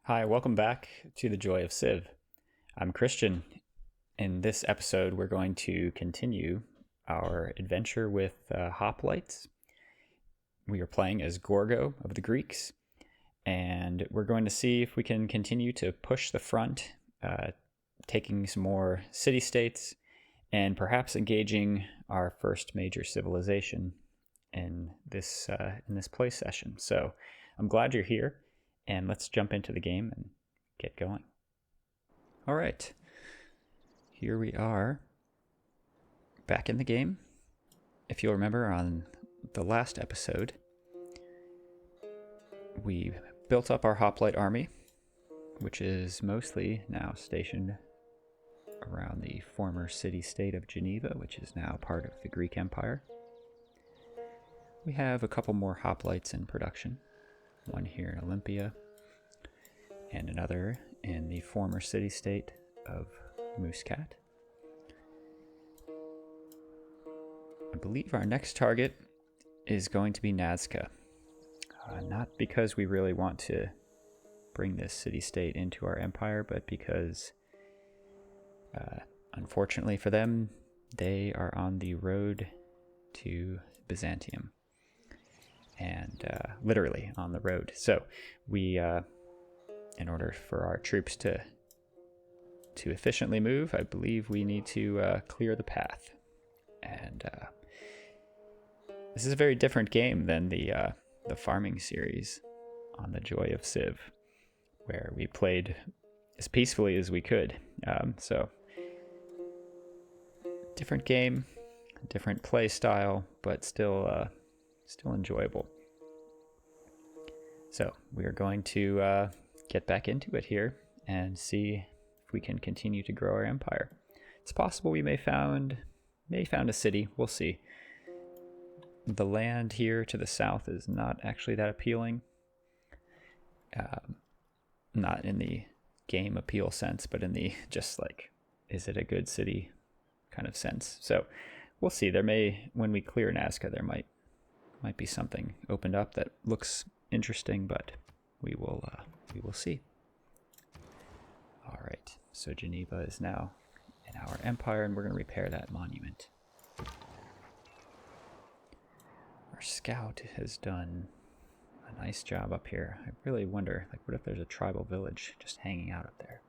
Hi, welcome back to the Joy of Civ. I'm Christian. In this episode, we're going to continue our adventure with Hoplites. We are playing as Gorgo of the Greeks, and we're going to see if we can continue to push the front, taking some more city-states, and perhaps engaging our first major civilization in this play session. So I'm glad you're here. And let's jump into the game and get going. All right. Here we are back in the game. If you'll remember on the last episode, we built up our hoplite army, which is mostly now stationed around the former city-state of Geneva, which is now part of the Greek Empire. We have a couple more hoplites in production. One here in Olympia, and another in the former city-state of Muscat. I believe our next target is going to be Nazca. Not because we really want to bring this city-state into our empire, but because, unfortunately for them, they are on the road to Byzantium. And literally on the road. So we, in order for our troops to efficiently move, I believe we need to clear the path. And this is a very different game than the farming series on the Joy of Civ, where we played as peacefully as we could. So different game, different play style, but still enjoyable. So we are going to get back into it here and see if we can continue to grow our empire. It's possible we may found a city. We'll see. The land here to the south is not actually that appealing. Not in the game appeal sense, but in the just like, is it a good city kind of sense. So we'll see. There may, when we clear Nazca, there might be something opened up that looks interesting, but we will see. All right, so Geneva is now in our empire, and we're going to repair that monument. Our scout has done a nice job up here. I really wonder, like, what if there's a tribal village just hanging out up there?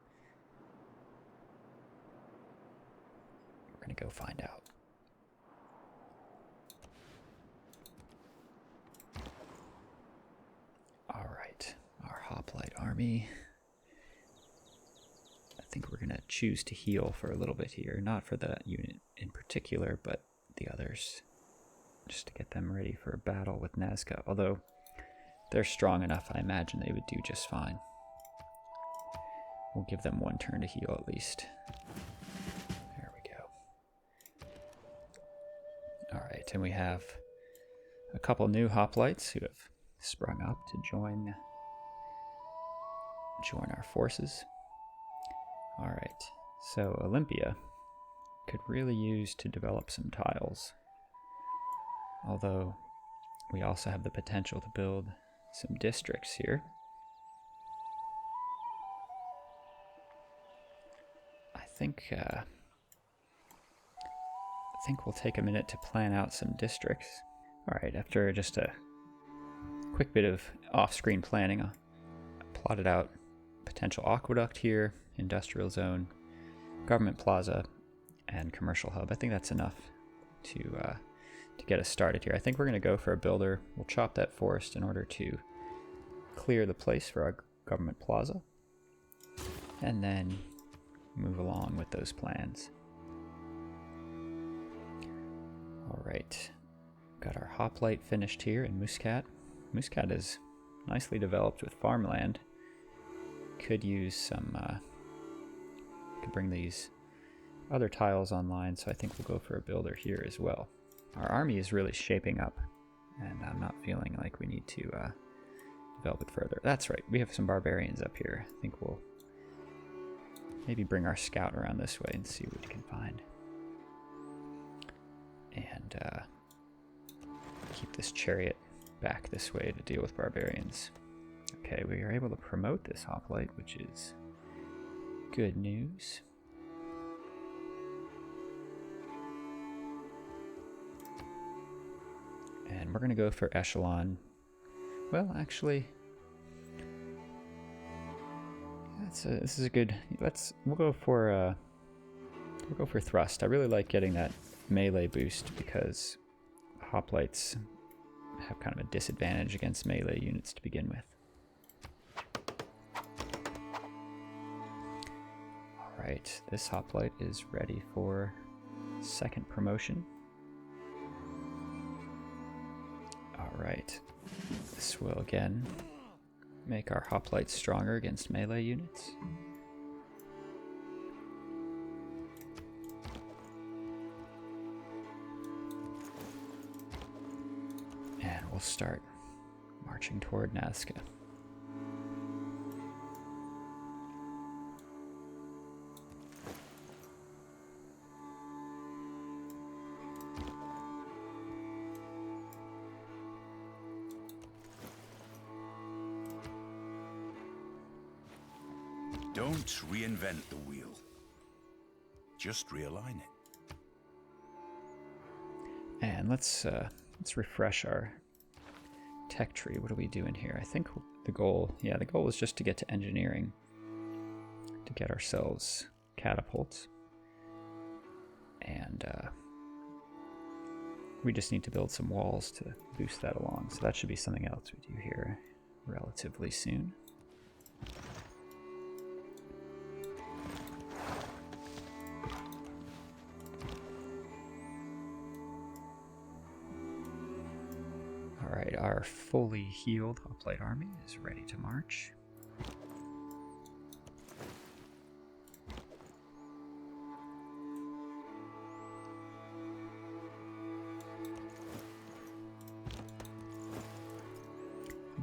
We're going to go find out. All right, our hoplite army. I think we're going to choose to heal for a little bit here. Not for that unit in particular, but the others. Just to get them ready for a battle with Nazca. Although, they're strong enough, I imagine they would do just fine. We'll give them one turn to heal at least. There we go. Alright, and we have a couple new hoplites who have sprung up to join our forces. All right, so Olympia could really use to develop some tiles, although we also have the potential to build some districts here. I think we'll take a minute to plan out some districts. All right, after just a quick bit of off-screen planning, I plotted out potential aqueduct here, industrial zone, government plaza, and commercial hub. I think that's enough to get us started here. I think we're going to go for a builder. We'll chop that forest in order to clear the place for our government plaza, and then move along with those plans. All right, got our hoplite finished here in Muscat. Muscat is nicely developed with farmland. Could use some, could bring these other tiles online, so I think we'll go for a builder here as well. Our army is really shaping up, and I'm not feeling like we need to develop it further. That's right, we have some barbarians up here. I think we'll maybe bring our scout around this way and see what we can find. And keep this chariot back this way to deal with barbarians. Okay, we are able to promote this hoplite, which is good news. And we're going to go for echelon. Well, actually, this is a good. We'll go for thrust. I really like getting that melee boost because hoplites have kind of a disadvantage against melee units to begin with. Alright, this hoplite is ready for second promotion. Alright, this will again make our hoplites stronger against melee units. And we'll start marching toward Nazca. Don't reinvent the wheel. Just realign it. And let's refresh our tech tree. What are we doing here? I think the goal was just to get to engineering, to get ourselves catapults, and we just need to build some walls to boost that along. So that should be something else we do here relatively soon. Alright, our fully healed hoplite army is ready to march.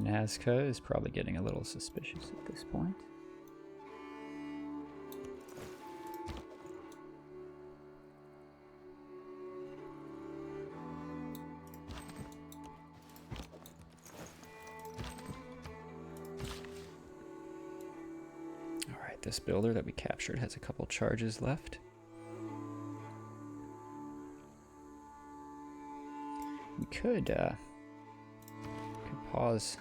Nazca is probably getting a little suspicious at this point. This builder that we captured has a couple charges left. We could pause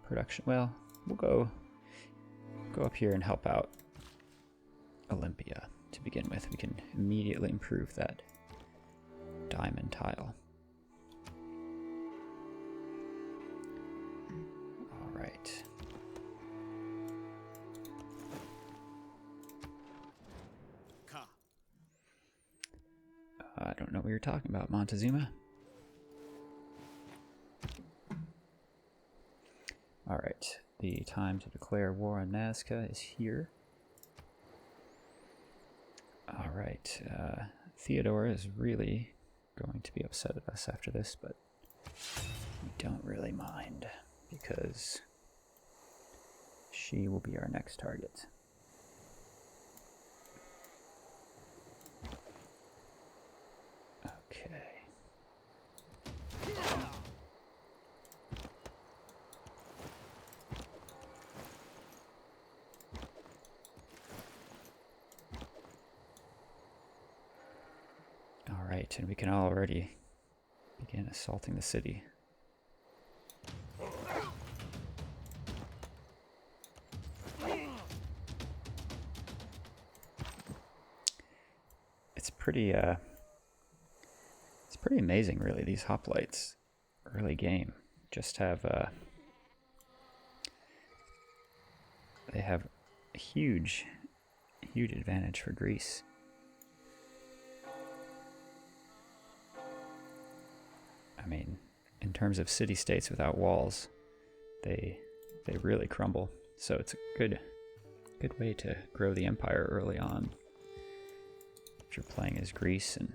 production. Well, we'll go up here and help out Olympia to begin with. We can immediately improve that diamond tile. All right. I don't know what you're talking about, Montezuma. Alright, the time to declare war on Nazca is here. Alright, Theodore is really going to be upset at us after this, but we don't really mind, because she will be our next target. Okay. All right, and we can already begin assaulting the city. It's pretty amazing, really. These hoplites, early game, just have they have a huge advantage for Greece. I mean, in terms of city-states without walls, they really crumble. So it's a good way to grow the empire early on. If you're playing as Greece and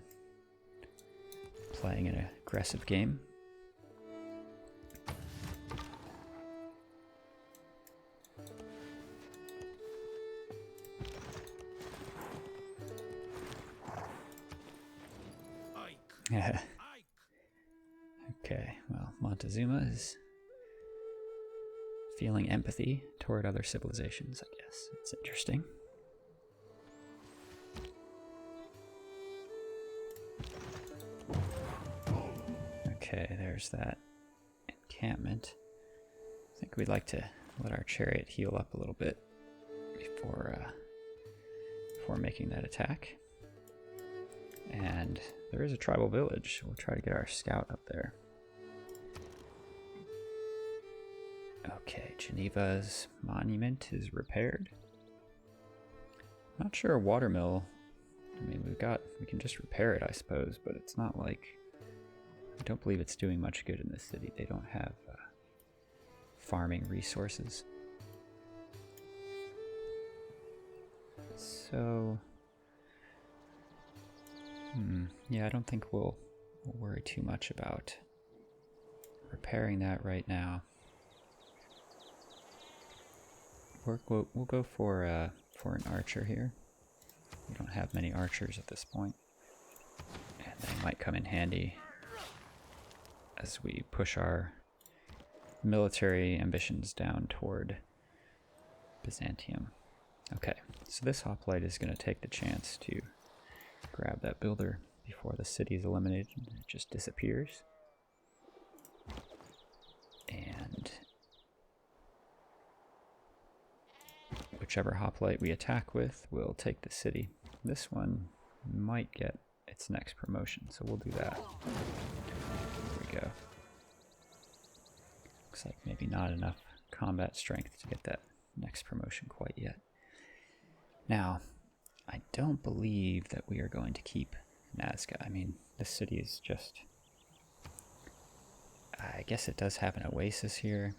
playing an aggressive game. Yeah. Okay, well, Montezuma is feeling empathy toward other civilizations, I guess. It's interesting. Okay, there's that encampment. I think we'd like to let our chariot heal up a little bit before making that attack. And there is a tribal village. We'll try to get our scout up there. Okay, Geneva's monument is repaired. Not sure a watermill. I mean, we can just repair it, I suppose, but it's not like, I don't believe it's doing much good in this city. They don't have farming resources. So, yeah, I don't think we'll worry too much about repairing that right now. We'll go for an archer here. We don't have many archers at this point, and they might come in handy as we push our military ambitions down toward Byzantium. Okay, so this hoplite is going to take the chance to grab that builder before the city is eliminated. It just disappears. And whichever hoplite we attack with will take the city. This one might get its next promotion, so we'll do that. There we go. Looks like maybe not enough combat strength to get that next promotion quite yet. Now, I don't believe that we are going to keep Nazca. I mean, this city is just... I guess it does have an oasis here.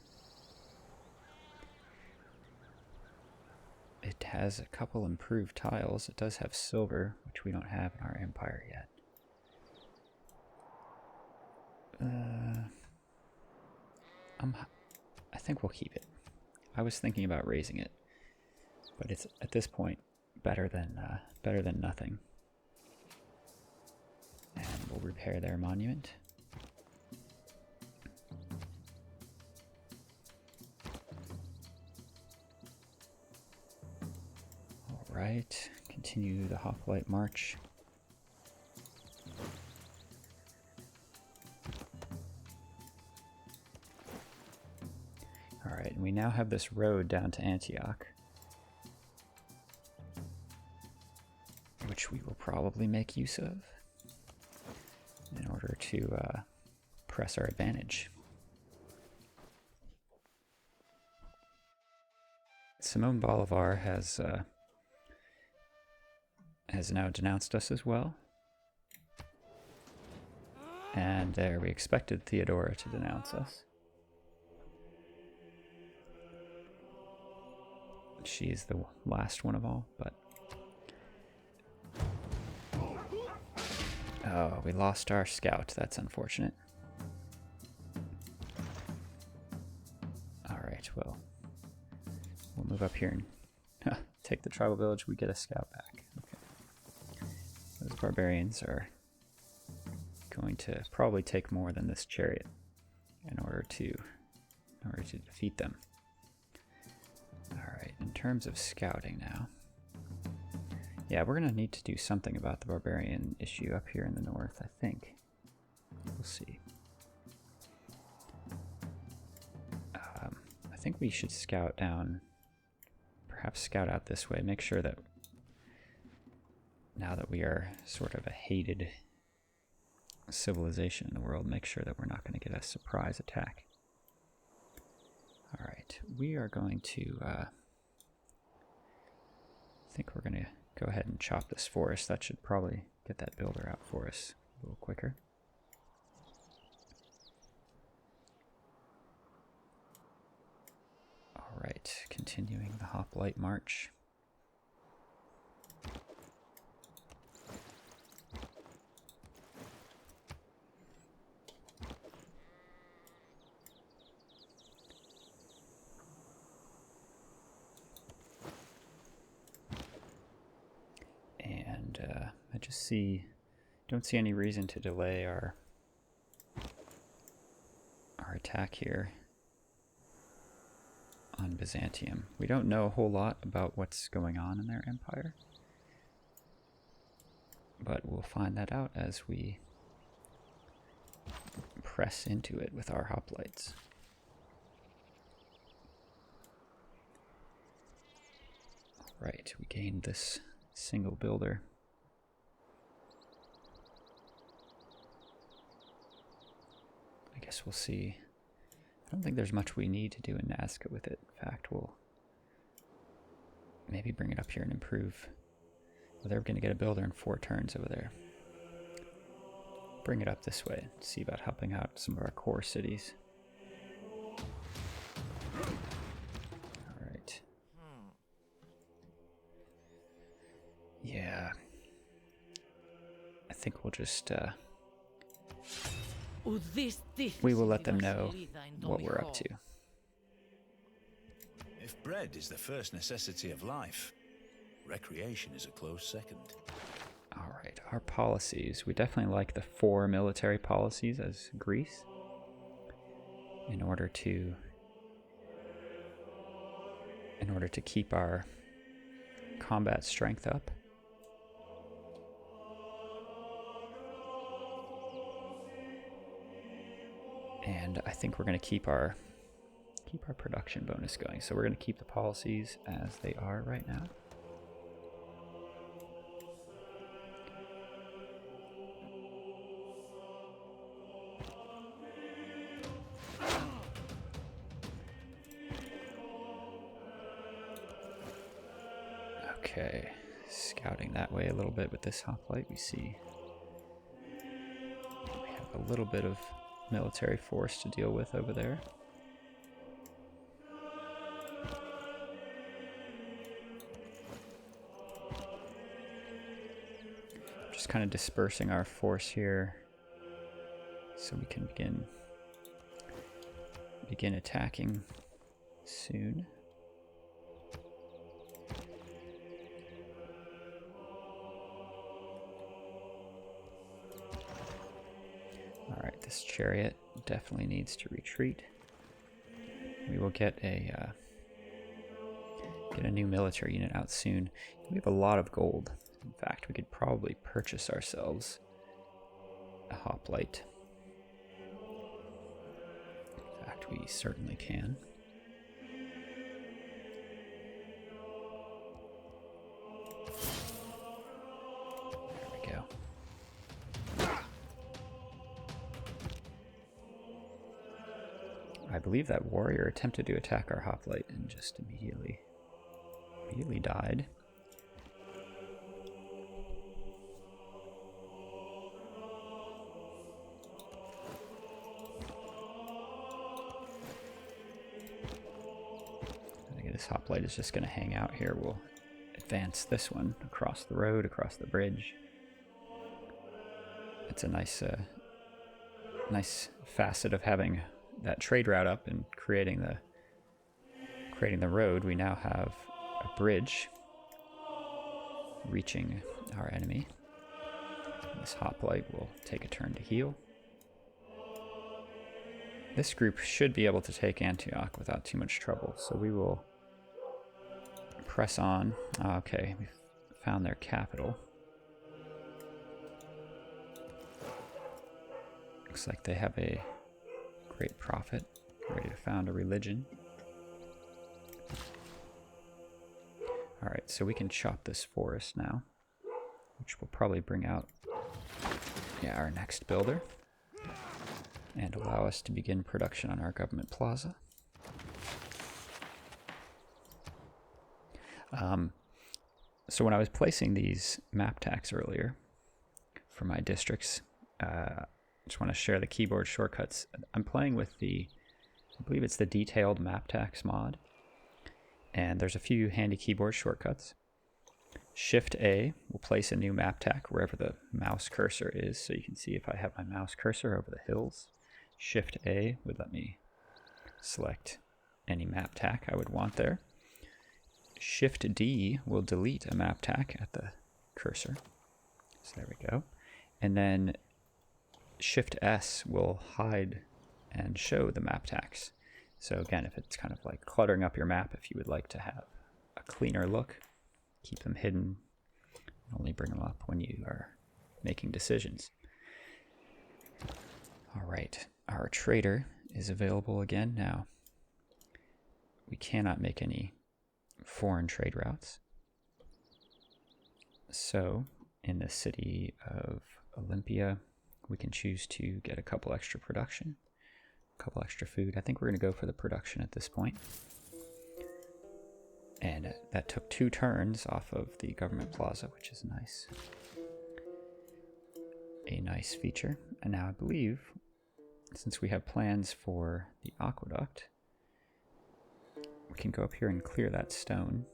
It has a couple improved tiles. It does have silver, which we don't have in our empire yet. I think we'll keep it. I was thinking about raising it, but it's at this point better than nothing. And we'll repair their monument. All right, continue the hoplite march. All right, and we now have this road down to Antioch, which we will probably make use of in order to press our advantage. Simón Bolívar has now denounced us as well. And there, we expected Theodora to denounce us. She's the last one of all, but... Oh, we lost our scout. That's unfortunate. Alright, well, we'll move up here and take the tribal village. We get a scout back. Okay. Those barbarians are going to probably take more than this chariot in order to defeat them. Alright, in terms of scouting now. Yeah, we're going to need to do something about the barbarian issue up here in the north, I think. We'll see. I think we should scout down, perhaps scout out this way, make sure that now that we are sort of a hated civilization in the world, make sure that we're not going to get a surprise attack. Alright, we are going to, I think we're going to go ahead and chop this forest. That should probably get that builder out for us a little quicker. Alright, continuing the hoplite march. I just don't see any reason to delay our attack here. on Byzantium. We don't know a whole lot about what's going on in their empire, but we'll find that out as we press into it with our hoplites. Right, we gained this single builder. I guess we'll see. I don't think there's much we need to do in Nazca with it. In fact, we'll maybe bring it up here and improve. Well, they're going to get a builder in 4 turns over there. Bring it up this way. See about helping out some of our core cities. Alright. Yeah. I think we'll just... we will let them know what we're up to. If bread is the first necessity of life, recreation is a close second. Alright, our policies. We definitely like the 4 military policies as Greece in order to keep our combat strength up. And I think we're going to keep our production bonus going. So we're going to keep the policies as they are right now. Okay, scouting that way a little bit with this hoplite, we see we have a little bit of military force to deal with over there. Just kind of dispersing our force here so we can begin attacking soon. Alright, this chariot definitely needs to retreat. We will get a new military unit out soon. We have a lot of gold. In fact, we could probably purchase ourselves a hoplite. In fact, we certainly can. There we go. I believe that warrior attempted to attack our hoplite and just immediately died. I think this hoplite is just going to hang out here. We'll advance this one across the road, across the bridge. It's a nice facet of having that trade route up and creating the road. We now have a bridge reaching our enemy. This hoplite will take a turn to heal. This group should be able to take Antioch without too much trouble, so we will press on. Okay, we found their capital. Looks like they have a great prophet ready to found a religion. Alright, so we can chop this forest now, which will probably bring out our next builder and allow us to begin production on our government plaza. So when I was placing these map tacks earlier for my districts, just want to share the keyboard shortcuts. I'm playing with I believe it's the detailed map tax mod, and there's a few handy keyboard shortcuts. Shift A will place a new map tack wherever the mouse cursor is, so you can see if I have my mouse cursor over the hills. Shift A would let me select any map tack I would want there. Shift D will delete a map tack at the cursor. So there we go. And then Shift S will hide and show the map tacks. So again, if it's kind of like cluttering up your map, if you would like to have a cleaner look, keep them hidden, only bring them up when you are making decisions. All right, our trader is available again now. We cannot make any foreign trade routes. So in the city of Olympia, we can choose to get a couple extra production, a couple extra food. I think we're going to go for the production at this point. And that took 2 turns off of the government plaza, which is nice. A nice feature. And now I believe, since we have plans for the aqueduct, we can go up here and clear that stone,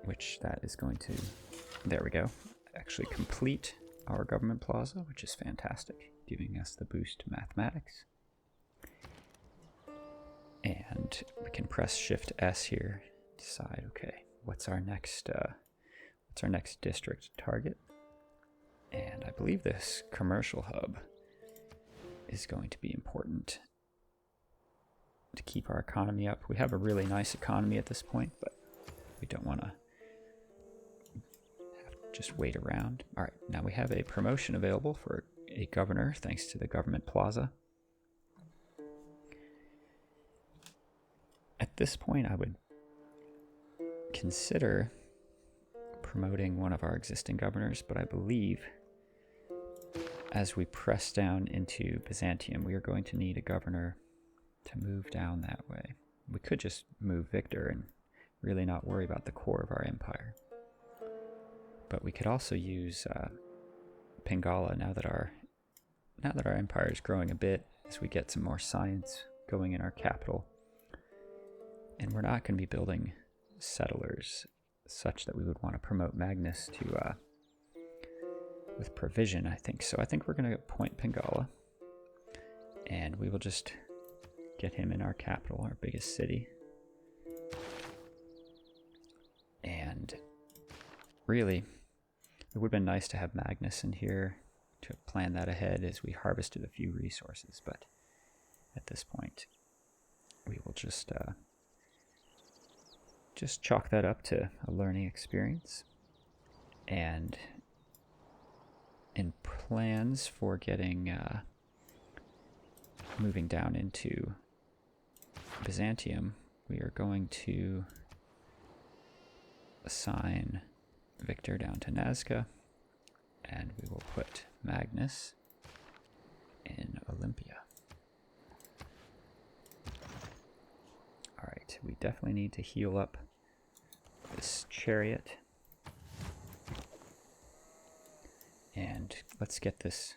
which that is going to, there we go, actually complete our government plaza, which is fantastic, giving us the boost to mathematics. And we can press Shift S here, decide, okay, what's our next district target? And I believe this commercial hub is going to be important to keep our economy up. We have a really nice economy at this point, but we don't want to just wait around. All right, now we have a promotion available for a governor thanks to the government plaza. At this point, I would consider promoting one of our existing governors, but I believe as we press down into Byzantium, we are going to need a governor to move down that way. We could just move Victor and really not worry about the core of our empire. But we could also use Pingala now that our empire is growing a bit, as we get some more science going in our capital. And we're not going to be building settlers such that we would want to promote Magnus to with provision, I think. So I think we're going to appoint Pingala, and we will just get him in our capital, our biggest city. And really, it would have been nice to have Magnus in here to plan that ahead as we harvested a few resources, but at this point, we will just chalk that up to a learning experience. And in plans for getting moving down into Byzantium, we are going to assign Victor down to Nazca, and we will put Magnus in Olympia. Alright, we definitely need to heal up this chariot. And let's get this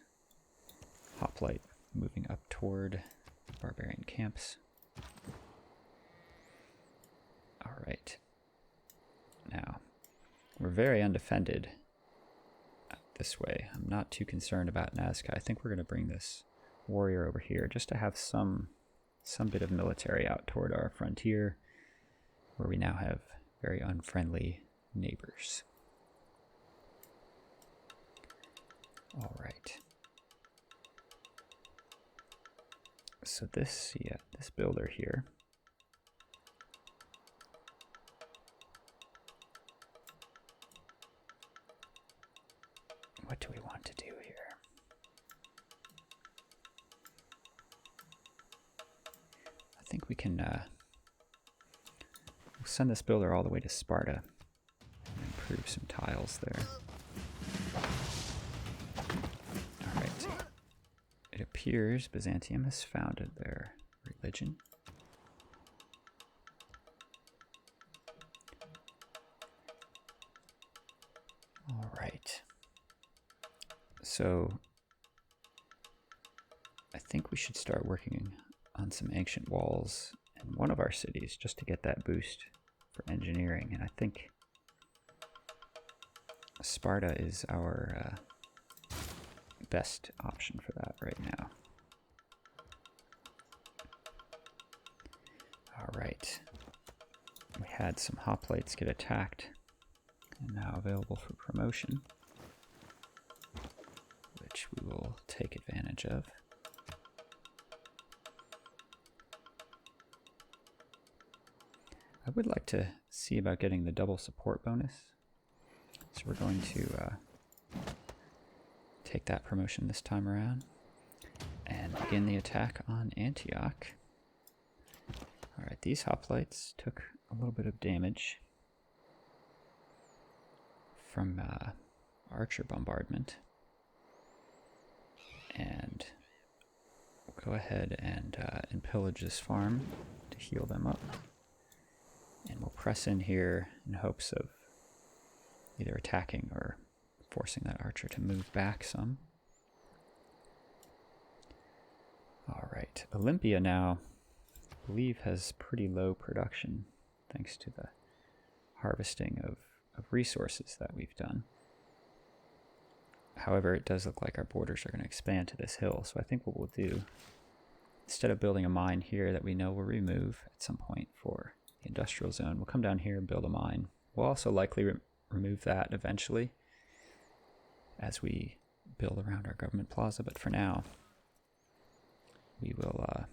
hoplite moving up toward barbarian camps. Alright. Now, we're very undefended this way. I'm not too concerned about Nazca. I think we're going to bring this warrior over here just to have some bit of military out toward our frontier, where we now have very unfriendly neighbors. All right. So this builder here, what do we want to do here? I think we can we'll send this builder all the way to Sparta and improve some tiles there. All right. It appears Byzantium has founded their religion. All right. So I think we should start working on some ancient walls in one of our cities just to get that boost for engineering. And I think Sparta is our best option for that right now. All right. We had some hoplites get attacked and now available for promotion, which we will take advantage of. I would like to see about getting the double support bonus. So we're going to take that promotion this time around and begin the attack on Antioch. Alright, these hoplites took a little bit of damage from archer bombardment. And we'll go ahead and pillage this farm to heal them up. And we'll press in here in hopes of either attacking or forcing that archer to move back some. Alright, Olympia now, I believe, has pretty low production thanks to the harvesting of resources that we've done. However, it does look like our borders are going to expand to this hill, so I think what we'll do, instead of building a mine here that we know we'll remove at some point for the industrial zone, we'll come down here and build a mine. We'll also likely remove that eventually as we build around our government plaza, but for now we will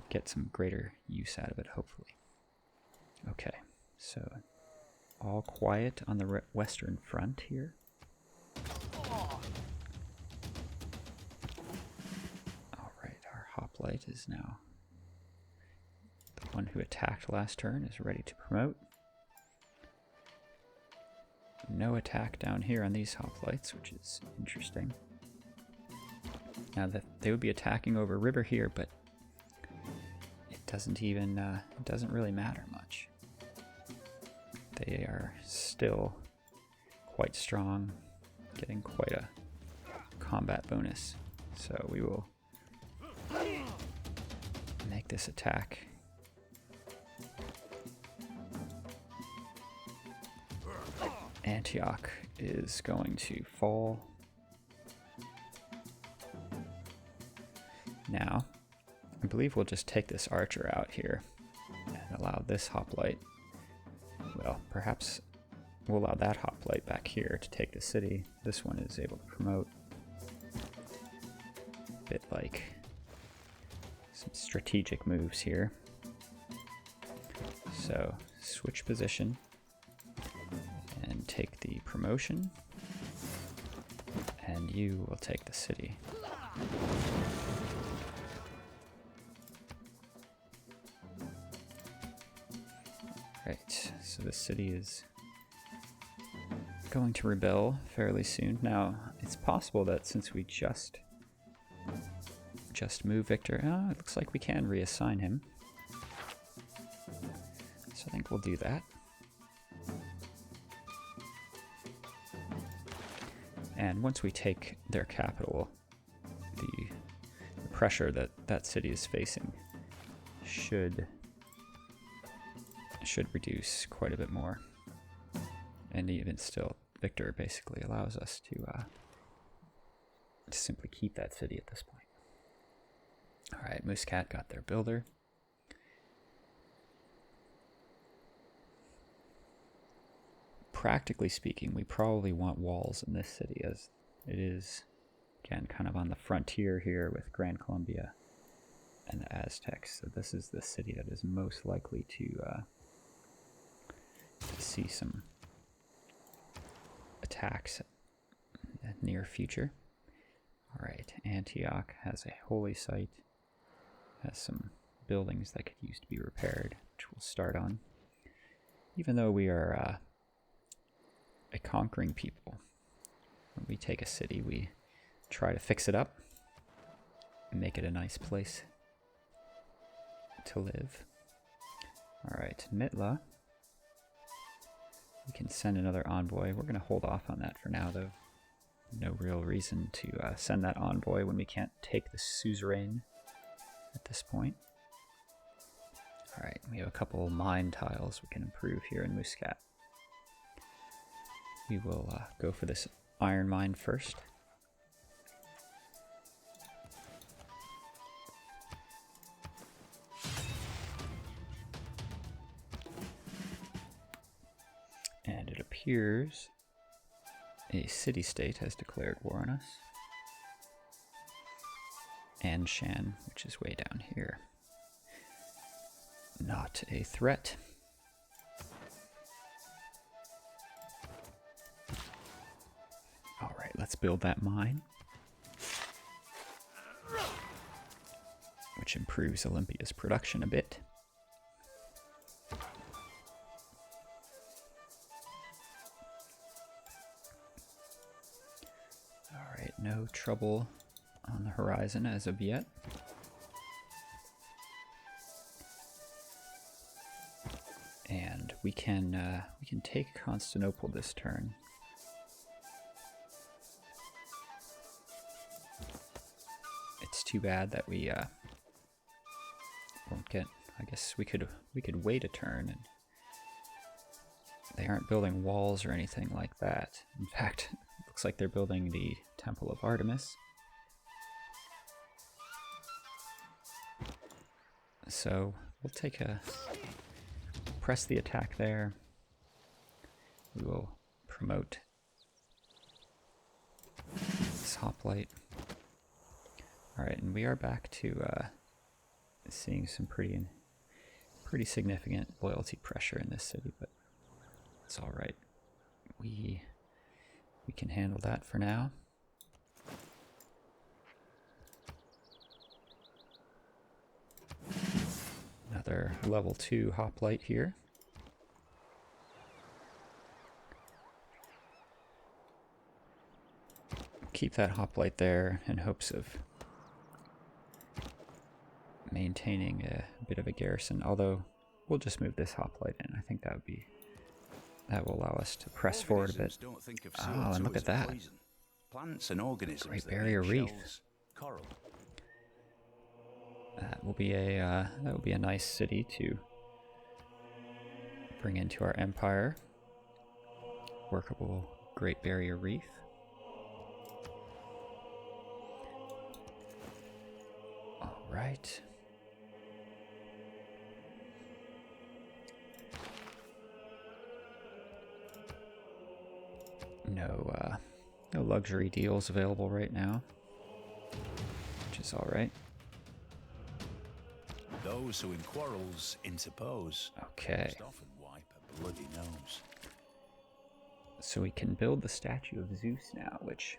get some greater use out of it, hopefully. Okay, so all quiet on the western front here. Alright, our hoplite is now, the one who attacked last turn is ready to promote. No attack down here on these hoplites, which is interesting. Now that they would be attacking over river here, but it doesn't even, it doesn't really matter much. They are still quite strong, getting quite a combat bonus. So we will make this attack. Antioch is going to fall. Now, I believe we'll just take this archer out here and allow this hoplite. Well, perhaps we'll allow that hoplite back here to take the city. This one is able to promote. A bit like some strategic moves here. So, switch position and take the promotion. And you will take the city. Right, so the city is going to rebel fairly soon. Now, it's possible that since we just moved Victor, it looks like we can reassign him. So I think we'll do that. And once we take their capital, the pressure that that city is facing should reduce quite a bit more. And even still, Victor basically allows us to simply keep that city at this point. Alright, Muscat got their builder. Practically speaking, we probably want walls in this city, as it is, again, kind of on the frontier here with Gran Colombia and the Aztecs. So this is the city that is most likely to see some attacks in the near future. Alright, Antioch has a holy site, has some buildings that could use to be repaired, which we'll start on. Even though we are a conquering people, when we take a city, we try to fix it up and make it a nice place to live. Alright, Mitla. We can send another envoy. We're going to hold off on that for now, though. No real reason to send that envoy when we can't take the suzerain at this point. Alright, we have a couple mine tiles we can improve here in Muscat. We will go for this iron mine first. And it appears a city-state has declared war on us. Anshan, which is way down here. not a threat. All right, let's build that mine, which improves Olympia's production a bit. All right, no trouble on the horizon as of yet. And we can take Constantinople this turn. It's too bad that we won't get. I guess we could wait a turn, and they aren't building walls or anything like that. In fact, it looks like they're building the Temple of Artemis. So we'll take a press the attack there. We will promote this hoplite. All right, and we are back to seeing some pretty significant loyalty pressure in this city, but it's all right. We can handle that for now. Another level 2 hoplite here. Keep that hoplite there in hopes of maintaining a bit of a garrison, although we'll just move this hoplite in. I think that will allow us to press forward a bit. Oh, and look at that. Plants and organisms. Great Barrier Reef. Coral. That will be a nice city to bring into our empire. Workable Great Barrier Reef. All right. No luxury deals available right now, which is all right. Those who in quarrels interpose. Okay. Most often wipe a bloody nose. So we can build the statue of Zeus now, which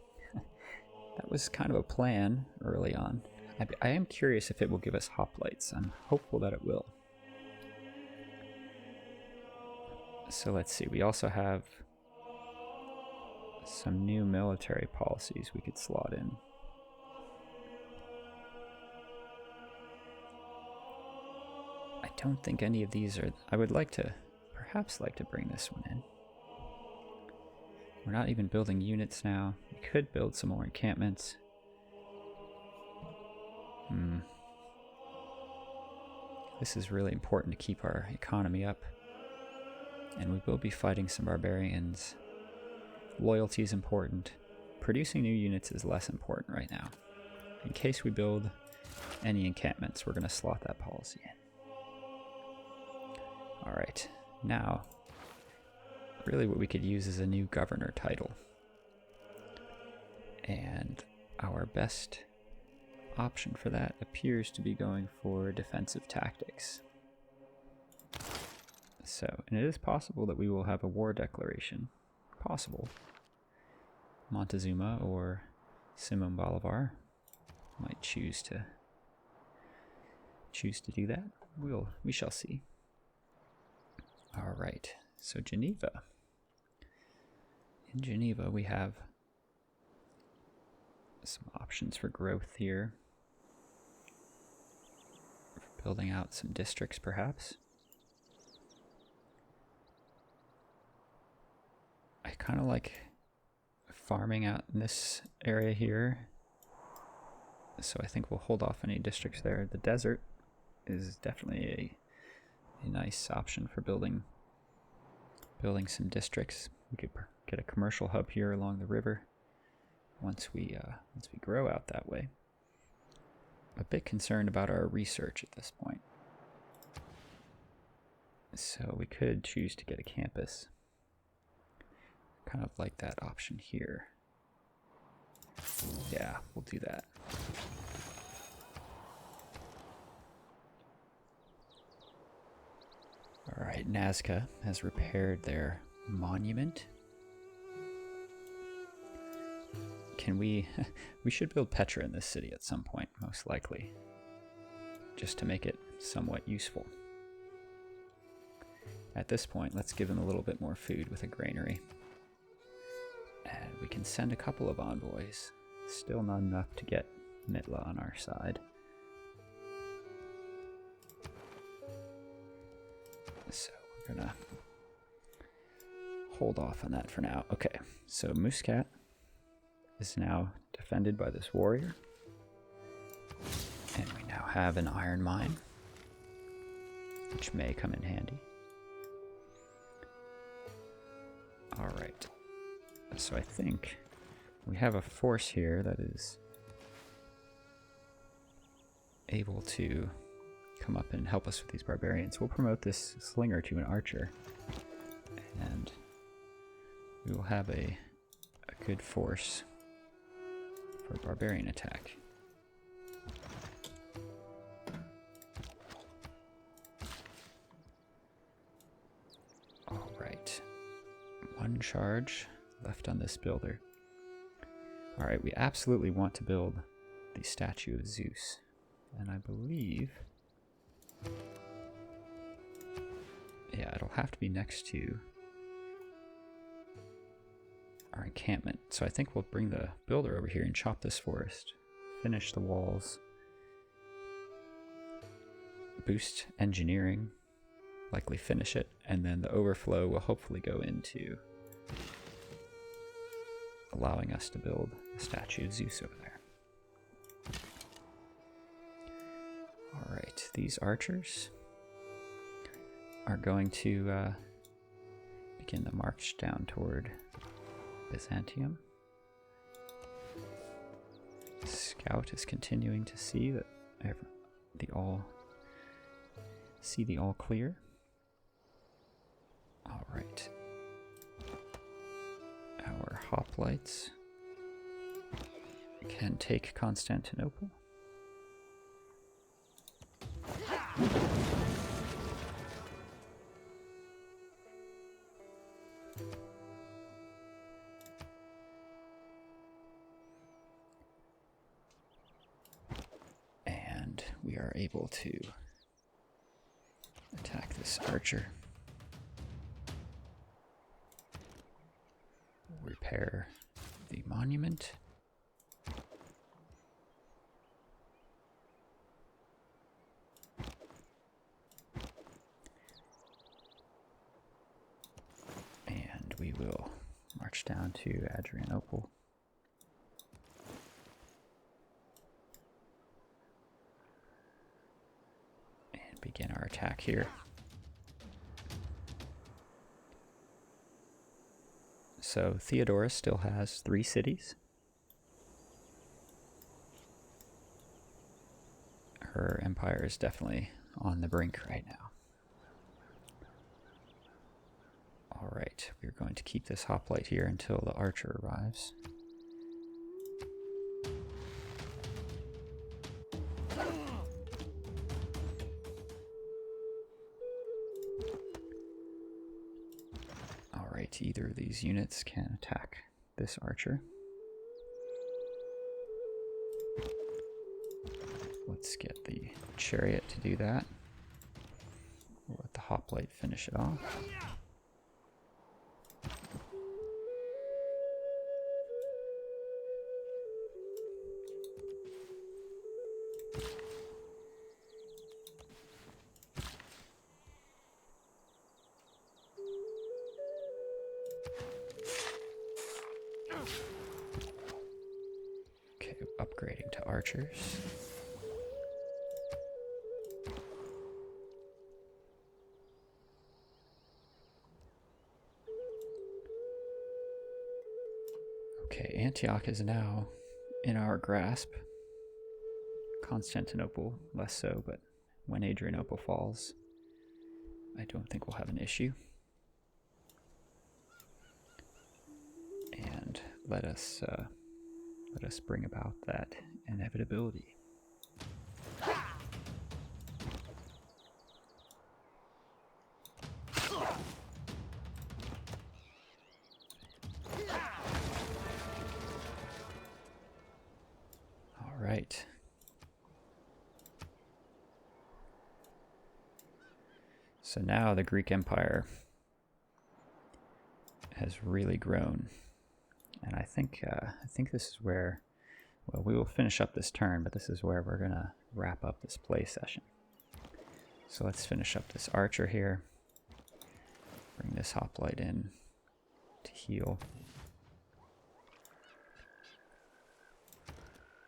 that was kind of a plan early on. I am curious if it will give us hoplites. I'm hopeful that it will. So let's see. We also have some new military policies we could slot in. I don't think any of these are. I would perhaps like to bring this one in. We're not even building units now. We could build some more encampments. This is really important to keep our economy up. And we will be fighting some barbarians. Loyalty is important. Producing new units is less important right now. In case we build any encampments, we're going to slot that policy in. Alright, now, really what we could use is a new governor title. And our best option for that appears to be going for defensive tactics. So, and it is possible that we will have a war declaration. Possible. Montezuma or Simon Bolivar might choose to do that. We shall see. All right. So Geneva. In Geneva, we have some options for growth here. For building out some districts, perhaps. I kind of like farming out in this area here, so I think we'll hold off any districts there. The desert is definitely a nice option for building some districts. We could get a commercial hub here along the river once we grow out that way. I'm a bit concerned about our research at this point, so we could choose to get a campus. Kind of like that option here. Yeah, we'll do that. Alright, Nazca has repaired their monument. Can we... we should build Petra in this city at some point, most likely. Just to make it somewhat useful. At this point, let's give them a little bit more food with a granary. And we can send a couple of envoys. Still not enough to get Mitla on our side. So we're gonna hold off on that for now. Okay, so Muscat is now defended by this warrior. And we now have an iron mine, which may come in handy. Alright, so I think we have a force here that is able to come up and help us with these barbarians. We'll promote this slinger to an archer, and we will have a good force for a barbarian attack. Alright, one charge left on this builder. Alright, we absolutely want to build the statue of Zeus, and I believe, yeah, it'll have to be next to our encampment. So I think we'll bring the builder over here and chop this forest, finish the walls, boost engineering, likely finish it, and then the overflow will hopefully go into allowing us to build the statue of Zeus over there. Alright, these archers are going to begin the march down toward Byzantium. Scout is continuing to see that the all clear. Alright. Our hoplites can take Constantinople. And we are able to attack this archer. Repair the monument. And we will march down to Adrianople. And begin our attack here. So Theodora still has 3 cities. Her empire is definitely on the brink right now. Alright, we're going to keep this hoplite here until the archer arrives. Alright, either of these units can attack this archer. Let's get the chariot to do that. We'll let the hoplite finish it off. Okay, upgrading to archers. Okay, Antioch is now in our grasp. Constantinople, less so, but when Adrianople falls, I don't think we'll have an issue. And let us bring about that inevitability. All right. So now the Greek Empire has really grown, and I think this is where, well, we will finish up this turn, but this is where we're gonna wrap up this play session. So let's finish up this archer here. Bring this hoplite in to heal.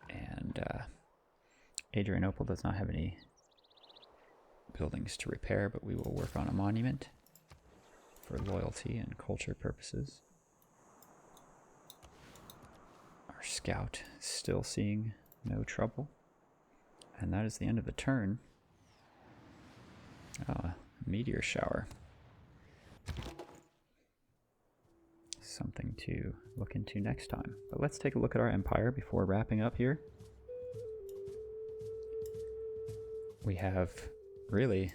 And Adrianople does not have any buildings to repair, but we will work on a monument for loyalty and culture purposes. Our scout is still seeing no trouble. And that is the end of the turn. Meteor shower. Something to look into next time. But let's take a look at our empire before wrapping up here. We have really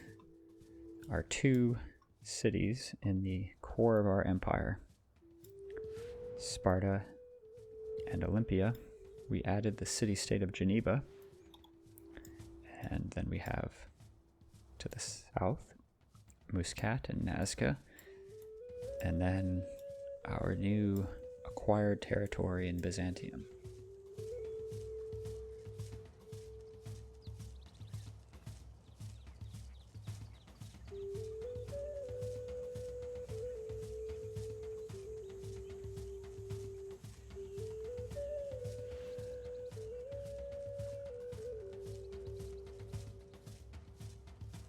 our two cities in the core of our empire, Sparta and Olympia. We added the city-state of Geneva, and then we have to the south Muscat and Nazca, and then our new acquired territory in Byzantium.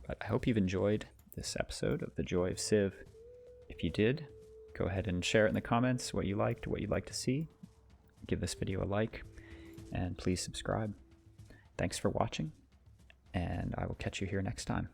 But I hope you've enjoyed this episode of the Joy of Civ. If you did, go ahead and share it in the comments, what you liked, what you'd like to see. Give this video a like, and please subscribe. Thanks for watching, and I will catch you here next time.